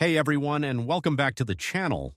Hey everyone, and welcome back to the channel.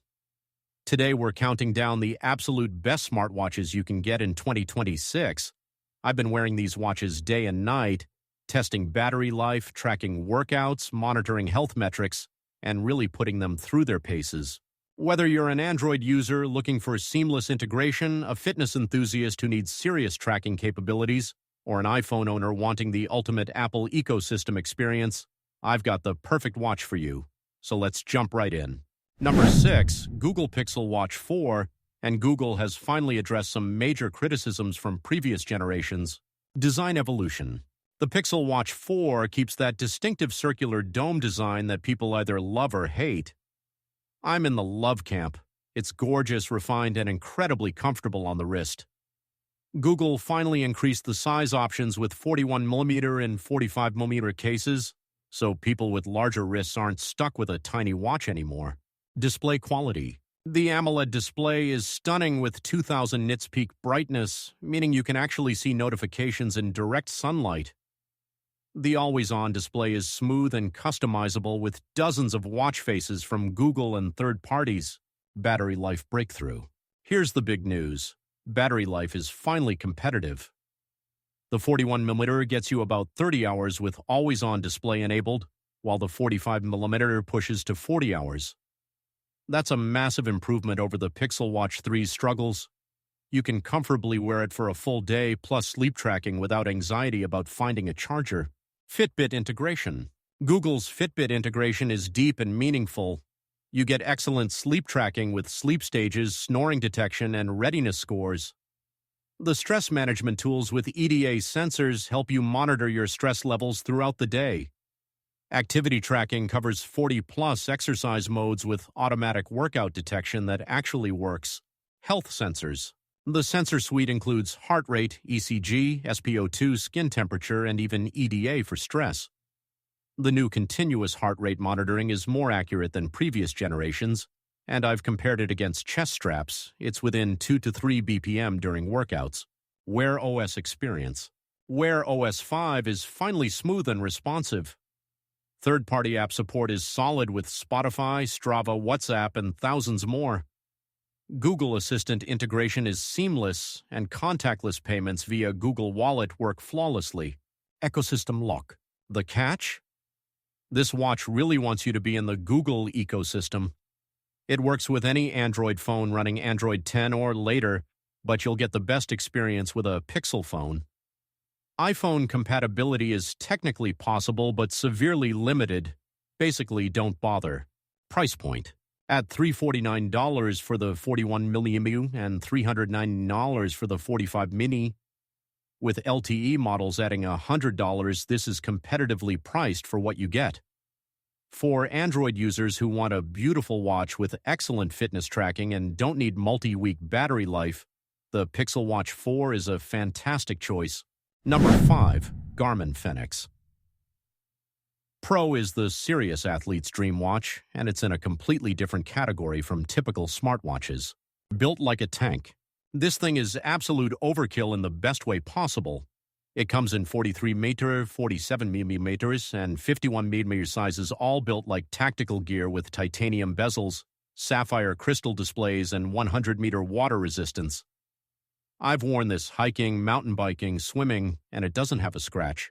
Today we're counting down the absolute best smartwatches you can get in 2026. I've been wearing these watches day and night, testing battery life, tracking workouts, monitoring health metrics, and really putting them through their paces. Whether you're an Android user looking for seamless integration, a fitness enthusiast who needs serious tracking capabilities, or an iPhone owner wanting the ultimate Apple ecosystem experience, I've got the perfect watch for you. So let's jump right in. Number 6, Google Pixel Watch 4, and Google has finally addressed some major criticisms from previous generations. Design evolution. The Pixel Watch 4 keeps that distinctive circular dome design that people either love or hate. I'm in the love camp. It's gorgeous, refined, and incredibly comfortable on the wrist. Google finally increased the size options with 41mm and 45mm cases, so people with larger wrists aren't stuck with a tiny watch anymore. Display quality. The AMOLED display is stunning with 2000 nits peak brightness, meaning you can actually see notifications in direct sunlight. The always-on display is smooth and customizable with dozens of watch faces from Google and third parties. Battery life breakthrough. Here's the big news. Battery life is finally competitive. The 41mm gets you about 30 hours with always-on display enabled, while the 45mm pushes to 40 hours. That's a massive improvement over the Pixel Watch 3's struggles. You can comfortably wear it for a full day plus sleep tracking without anxiety about finding a charger. Fitbit integration. Google's Fitbit integration is deep and meaningful. You get excellent sleep tracking with sleep stages, snoring detection, and readiness scores. The stress management tools with EDA sensors help you monitor your stress levels throughout the day. Activity tracking covers 40-plus exercise modes with automatic workout detection that actually works. Health sensors. The sensor suite includes heart rate, ECG, SpO2, skin temperature, and even EDA for stress. The new continuous heart rate monitoring is more accurate than previous generations, and I've compared it against chest straps. It's within 2 to 3 BPM during workouts. Wear OS experience. Wear OS 5 is finally smooth and responsive. Third-party app support is solid with Spotify, Strava, WhatsApp, and thousands more. Google Assistant integration is seamless, and contactless payments via Google Wallet work flawlessly. Ecosystem lock. The catch? This watch really wants you to be in the Google ecosystem. It works with any Android phone running Android 10 or later, but you'll get the best experience with a Pixel phone. iPhone compatibility is technically possible but severely limited. Basically, don't bother. Price point. At $349 for the 41mm and $399 for the 45 mini. With LTE models adding $100, this is competitively priced for what you get. For Android users who want a beautiful watch with excellent fitness tracking and don't need multi-week battery life, the Pixel Watch 4 is a fantastic choice. Number 5. Garmin fēnix. Pro is the serious athlete's dream watch, and it's in a completely different category from typical smartwatches. Built like a tank. This thing is absolute overkill in the best way possible. It comes in 43mm, 47mm, and 51mm sizes, all built like tactical gear with titanium bezels, sapphire crystal displays, and 100-meter water resistance. I've worn this hiking, mountain biking, swimming, and it doesn't have a scratch.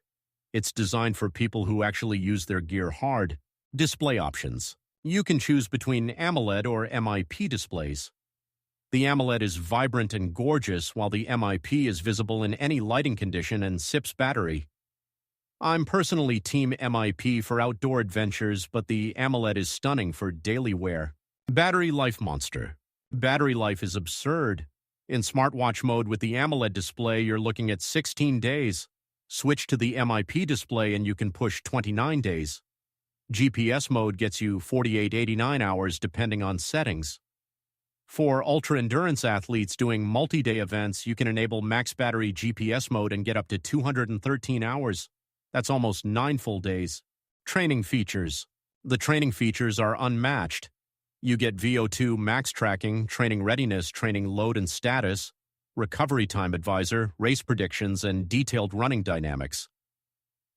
It's designed for people who actually use their gear hard. Display options. You can choose between AMOLED or MIP displays. The AMOLED is vibrant and gorgeous, while the MIP is visible in any lighting condition and sips battery. I'm personally team MIP for outdoor adventures, but the AMOLED is stunning for daily wear. Battery life monster. Battery life is absurd. In smartwatch mode with the AMOLED display, you're looking at 16 days. Switch to the MIP display and you can push 29 days. GPS mode gets you 48-89 hours depending on settings. For ultra-endurance athletes doing multi-day events, you can enable max battery GPS mode and get up to 213 hours. That's almost 9 full days. Training features. The training features are unmatched. You get VO2 max tracking, training readiness, training load and status, recovery time advisor, race predictions, and detailed running dynamics.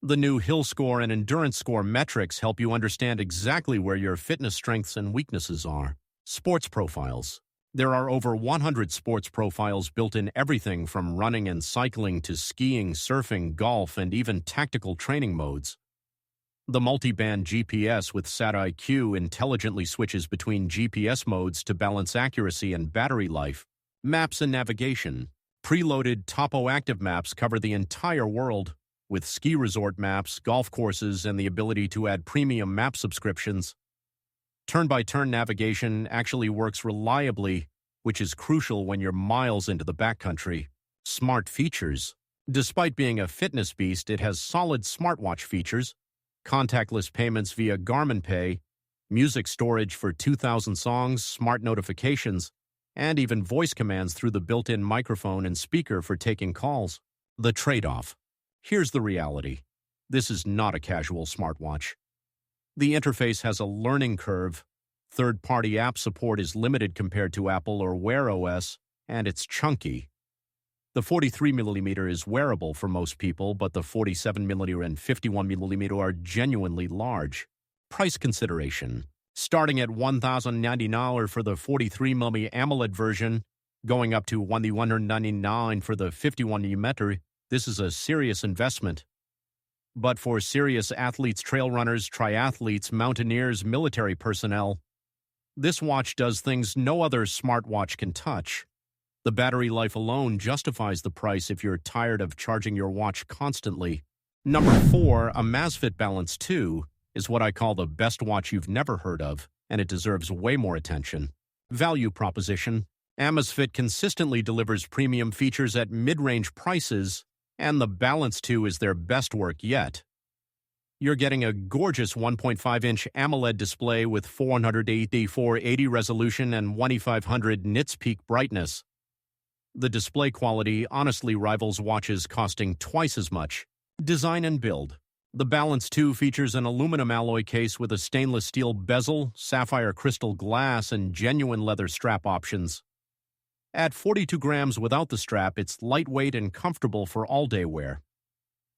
The new Hill Score and Endurance Score metrics help you understand exactly where your fitness strengths and weaknesses are. Sports profiles. There are over 100 sports profiles built in everything from running and cycling to skiing, surfing, golf, and even tactical training modes. The multi-band GPS with SatIQ intelligently switches between GPS modes to balance accuracy and battery life. Maps and navigation. Preloaded Topo Active maps cover the entire world, with ski resort maps, golf courses, and the ability to add premium map subscriptions. Turn-by-turn navigation actually works reliably, which is crucial when you're miles into the backcountry. Smart features. Despite being a fitness beast, it has solid smartwatch features, contactless payments via Garmin Pay, music storage for 2,000 songs, smart notifications, and even voice commands through the built-in microphone and speaker for taking calls. The trade-off. Here's the reality. This is not a casual smartwatch. The interface has a learning curve. Third-party app support is limited compared to Apple or Wear OS, and it's chunky. The 43mm is wearable for most people, but the 47mm and 51mm are genuinely large. Price consideration. Starting at $1,099 for the 43mm AMOLED version, going up to $1,199 for the 51mm, this is a serious investment. But for serious athletes, trail runners, triathletes, mountaineers, military personnel, this watch does things no other smartwatch can touch. The battery life alone justifies the price if you're tired of charging your watch constantly. Number 4, Amazfit Balance 2 is what I call the best watch you've never heard of, and it deserves way more attention. Value proposition. Amazfit consistently delivers premium features at mid-range prices, and the Balance 2 is their best work yet. You're getting a gorgeous 1.5-inch AMOLED display with 480x480 resolution and 2500 nits peak brightness. The display quality honestly rivals watches costing twice as much. Design and build. The Balance 2 features an aluminum alloy case with a stainless steel bezel, sapphire crystal glass, and genuine leather strap options. At 42 grams without the strap, it's lightweight and comfortable for all-day wear.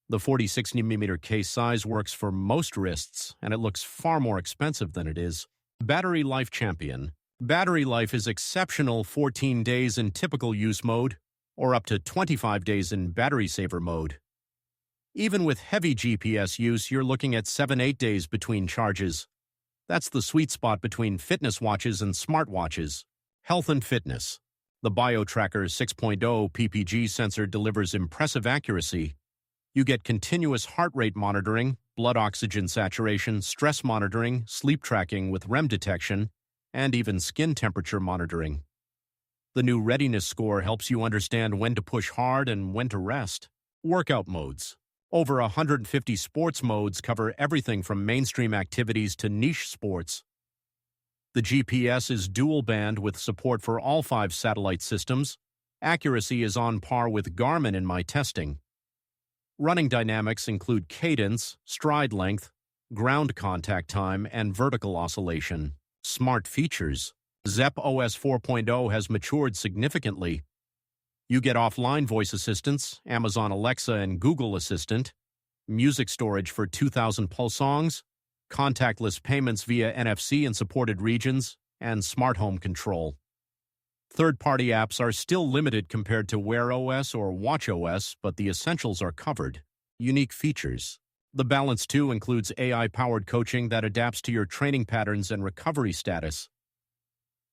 The 46mm case size works for most wrists, and it looks far more expensive than it is. Battery life champion. Battery life is exceptional 14 days in typical use mode, or up to 25 days in battery saver mode. Even with heavy GPS use, you're looking at 7-8 days between charges. That's the sweet spot between fitness watches and smartwatches. Health and fitness. The BioTracker 6.0 ppg sensor delivers impressive accuracy. You get continuous heart rate monitoring, blood oxygen saturation, stress monitoring, sleep tracking with REM detection, and even skin temperature monitoring. The new readiness score helps you understand when to push hard and when to rest. Workout modes. Over 150 sports modes cover everything from mainstream activities to niche sports. The GPS is dual band with support for all 5 satellite systems. Accuracy is on par with Garmin in my testing. Running dynamics include cadence, stride length, ground contact time, and vertical oscillation. Smart features. Zepp OS 4.0 has matured significantly. You get offline voice assistants, Amazon Alexa and Google Assistant, music storage for 2,000 plus songs, contactless payments via NFC in supported regions, and smart home control. Third-party apps are still limited compared to Wear OS or Watch OS, but the essentials are covered. Unique features. The Balance 2 includes AI-powered coaching that adapts to your training patterns and recovery status.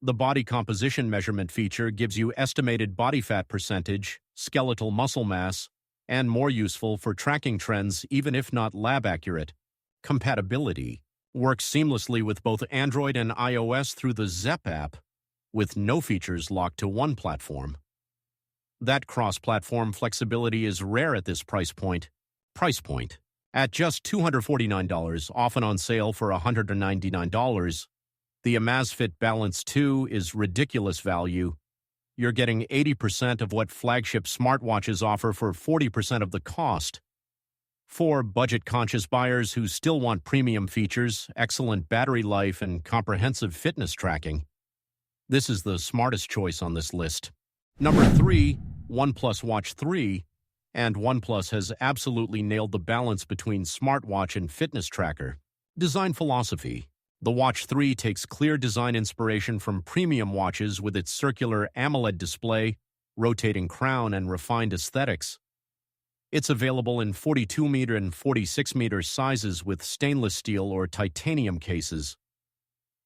The body composition measurement feature gives you estimated body fat percentage, skeletal muscle mass, and more useful for tracking trends even if not lab-accurate. Compatibility. Works seamlessly with both Android and iOS through the Zepp app, with no features locked to one platform. That cross-platform flexibility is rare at this price point. At just $249, often on sale for $199, the Amazfit Balance 2 is ridiculous value. You're getting 80% of what flagship smartwatches offer for 40% of the cost. For budget-conscious buyers who still want premium features, excellent battery life, and comprehensive fitness tracking, this is the smartest choice on this list. Number 3, OnePlus Watch 3, And OnePlus has absolutely nailed the balance between smartwatch and fitness tracker. Design philosophy. The Watch 3 takes clear design inspiration from premium watches with its circular AMOLED display, rotating crown, and refined aesthetics. It's available in 42-meter and 46-meter sizes with stainless steel or titanium cases.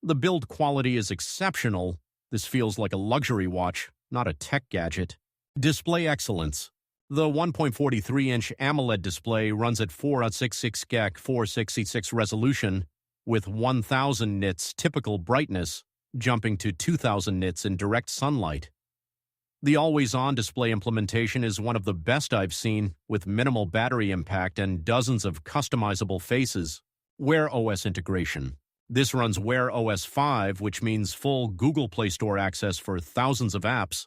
The build quality is exceptional. This feels like a luxury watch, not a tech gadget. Display excellence. The 1.43-inch AMOLED display runs at 466 GHz 466 resolution with 1000 nits typical brightness, jumping to 2000 nits in direct sunlight. The always-on display implementation is one of the best I've seen, with minimal battery impact and dozens of customizable faces. Wear OS integration. This runs Wear OS 5, which means full Google Play Store access for thousands of apps.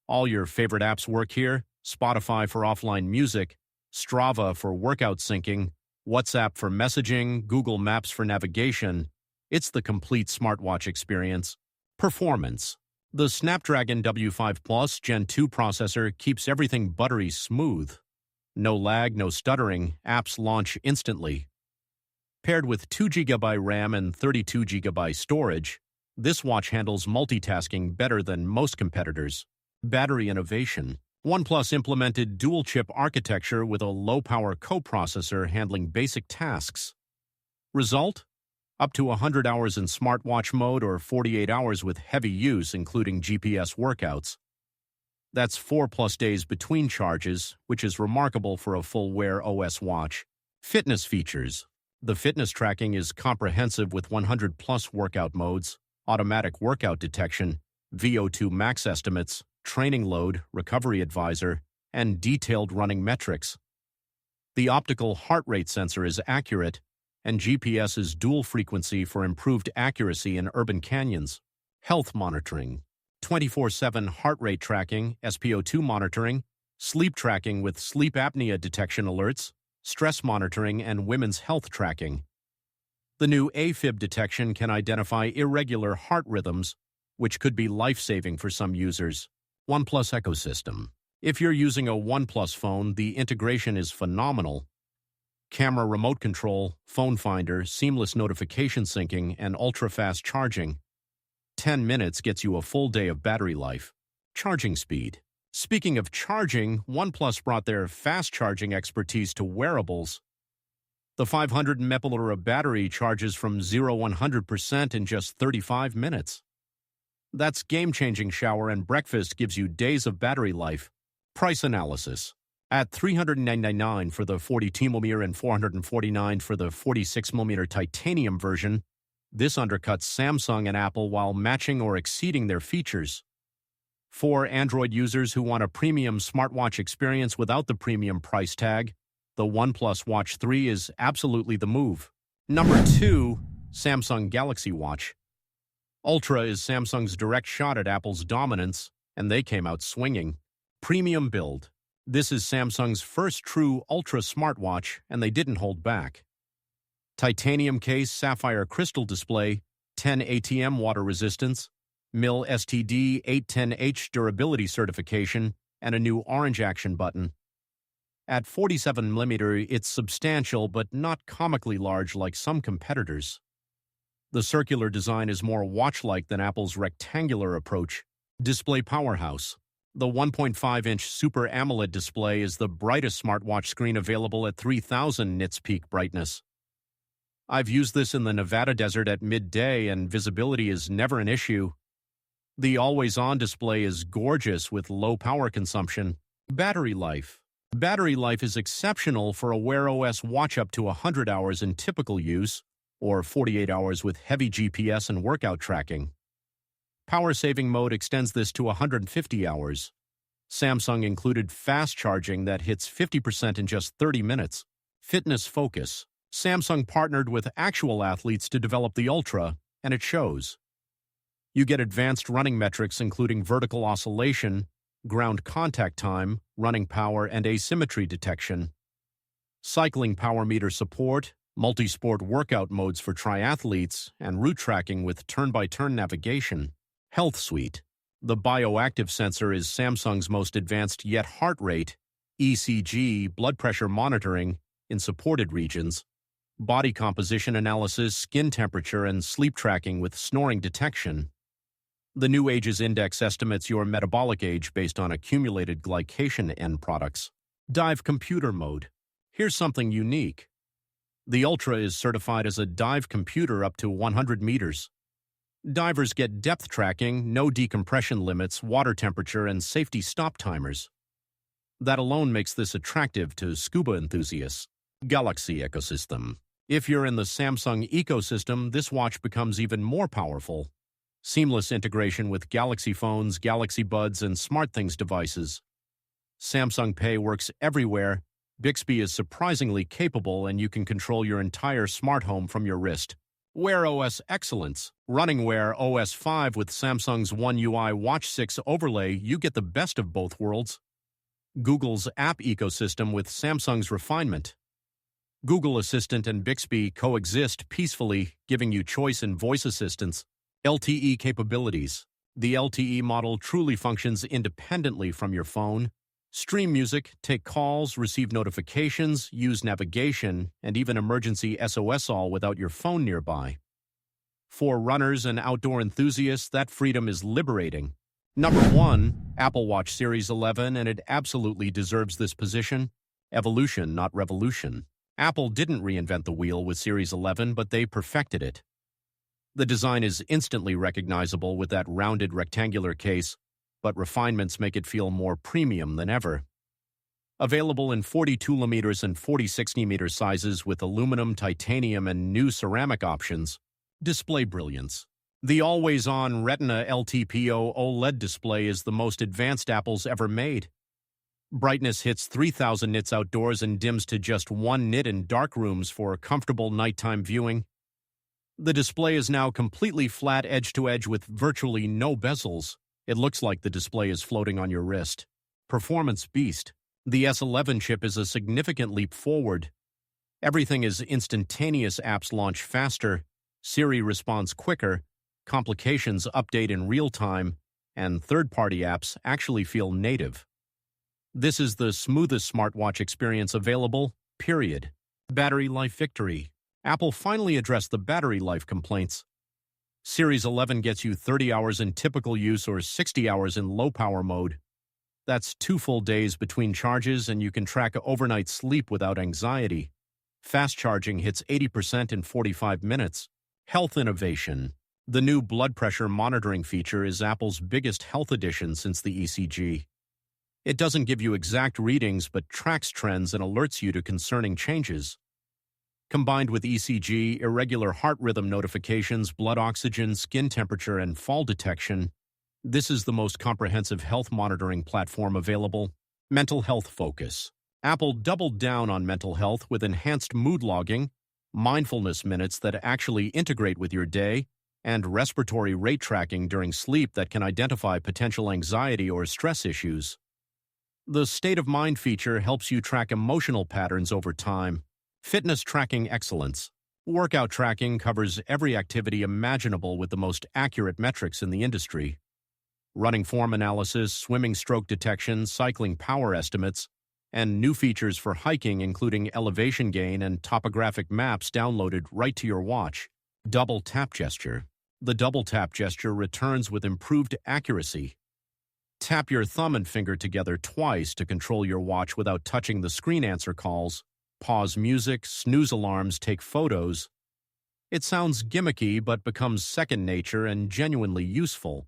All your favorite apps work here: Spotify for offline music, Strava for workout syncing, WhatsApp for messaging, Google Maps for navigation. It's the complete smartwatch experience. Performance. The Snapdragon W5 Plus Gen 2 processor keeps everything buttery smooth. No lag, no stuttering, apps launch instantly. Paired with 2 GB RAM and 32 GB storage, this watch handles multitasking better than most competitors. Battery innovation. OnePlus implemented dual-chip architecture with a low-power coprocessor handling basic tasks. Result? Up to 100 hours in smartwatch mode or 48 hours with heavy use, including GPS workouts. That's 4+ days between charges, which is remarkable for a full Wear OS watch. Fitness features. The fitness tracking is comprehensive with 100+ workout modes, automatic workout detection, VO2 max estimates, training load, recovery advisor, and detailed running metrics. The optical heart rate sensor is accurate, and GPS is dual frequency for improved accuracy in urban canyons. Health monitoring. 24/7 heart rate tracking, SpO2 monitoring, sleep tracking with sleep apnea detection alerts, stress monitoring, and women's health tracking. The new AFib detection can identify irregular heart rhythms, which could be life-saving for some users. OnePlus ecosystem. If you're using a OnePlus phone, the integration is phenomenal. Camera remote control, phone finder, seamless notification syncing, and ultra-fast charging. 10 minutes gets you a full day of battery life. Charging speed. Speaking of charging, OnePlus brought their fast charging expertise to wearables. The 500 mAh battery charges from 0-100% in just 35 minutes. That's game-changing. Shower and breakfast gives you days of battery life. Price analysis. At $399 for the 42mm and $449 for the 46mm titanium version, this undercuts Samsung and Apple while matching or exceeding their features. For Android users who want a premium smartwatch experience without the premium price tag, the OnePlus Watch 3 is absolutely the move. Number 2, Samsung Galaxy Watch. Ultra is Samsung's direct shot at Apple's dominance, and they came out swinging. Premium build. This is Samsung's first true Ultra smartwatch, and they didn't hold back. Titanium case, sapphire crystal display, 10 ATM water resistance, MIL STD 810H durability certification, and a new orange action button. At 47mm, it's substantial but not comically large like some competitors. The circular design is more watch-like than Apple's rectangular approach. Display powerhouse. The 1.5-inch Super AMOLED display is the brightest smartwatch screen available at 3000 nits peak brightness. I've used this in the Nevada desert at midday, and visibility is never an issue. The always-on display is gorgeous with low power consumption. Battery life. Battery life is exceptional for a Wear OS watch, up to 100 hours in typical use, or 48 hours with heavy GPS and workout tracking. Power saving mode extends this to 150 hours. Samsung included fast charging that hits 50% in just 30 minutes. Fitness focus. Samsung partnered with actual athletes to develop the Ultra, and it shows. You get advanced running metrics including vertical oscillation, ground contact time, running power, and asymmetry detection. Cycling power meter support, multi-sport workout modes for triathletes, and route tracking with turn-by-turn navigation. Health Suite. The bioactive sensor is Samsung's most advanced yet heart rate, ECG, blood pressure monitoring in supported regions, body composition analysis, skin temperature, and sleep tracking with snoring detection. The New Age's Index estimates your metabolic age based on accumulated glycation end products. Dive computer mode. Here's something unique. The Ultra is certified as a dive computer up to 100 meters. Divers get depth tracking, no decompression limits, water temperature, and safety stop timers. That alone makes this attractive to scuba enthusiasts. Galaxy ecosystem. If you're in the Samsung ecosystem, this watch becomes even more powerful. Seamless integration with Galaxy phones, Galaxy Buds, and SmartThings devices. Samsung Pay works everywhere. Bixby is surprisingly capable, and you can control your entire smart home from your wrist. Wear OS excellence. Running Wear OS 5 with Samsung's One UI Watch 6 overlay, you get the best of both worlds. Google's app ecosystem with Samsung's refinement. Google Assistant and Bixby coexist peacefully, giving you choice in voice assistance. LTE capabilities. The LTE model truly functions independently from your phone. Stream music, take calls, receive notifications, use navigation, and even emergency SOS all without your phone nearby. For runners and outdoor enthusiasts, that freedom is liberating. Number 1, Apple Watch Series 11, and it absolutely deserves this position. Evolution, not revolution. Apple didn't reinvent the wheel with Series 11, but they perfected it. The design is instantly recognizable with that rounded rectangular case, but refinements make it feel more premium than ever. Available in 42mm and 40-60mm sizes with aluminum, titanium, and new ceramic options. Display brilliance. The always-on Retina LTPO OLED display is the most advanced Apple's ever made. Brightness hits 3,000 nits outdoors and dims to just 1 nit in dark rooms for comfortable nighttime viewing. The display is now completely flat edge-to-edge with virtually no bezels. It looks like the display is floating on your wrist. Performance beast. The S11 chip is a significant leap forward. Everything is instantaneous. Apps launch faster, Siri responds quicker, complications update in real time, and third-party apps actually feel native. This is the smoothest smartwatch experience available, period. Battery life victory. Apple finally addressed the battery life complaints. Series 11 gets you 30 hours in typical use or 60 hours in low-power mode. That's 2 full days between charges, and you can track overnight sleep without anxiety. Fast charging hits 80% in 45 minutes. Health innovation. The new blood pressure monitoring feature is Apple's biggest health addition since the ECG. It doesn't give you exact readings, but tracks trends and alerts you to concerning changes. Combined with ECG, irregular heart rhythm notifications, blood oxygen, skin temperature, and fall detection, this is the most comprehensive health monitoring platform available. Mental health focus. Apple doubled down on mental health with enhanced mood logging, mindfulness minutes that actually integrate with your day, and respiratory rate tracking during sleep that can identify potential anxiety or stress issues. The State of Mind feature helps you track emotional patterns over time. Fitness tracking excellence. Workout tracking covers every activity imaginable with the most accurate metrics in the industry. Running form analysis, swimming stroke detection, cycling power estimates, and new features for hiking including elevation gain and topographic maps downloaded right to your watch. Double tap gesture. The double tap gesture returns with improved accuracy. Tap your thumb and finger together twice to control your watch without touching the screen. Answer calls, pause music, snooze alarms, take photos. It sounds gimmicky but becomes second nature and genuinely useful.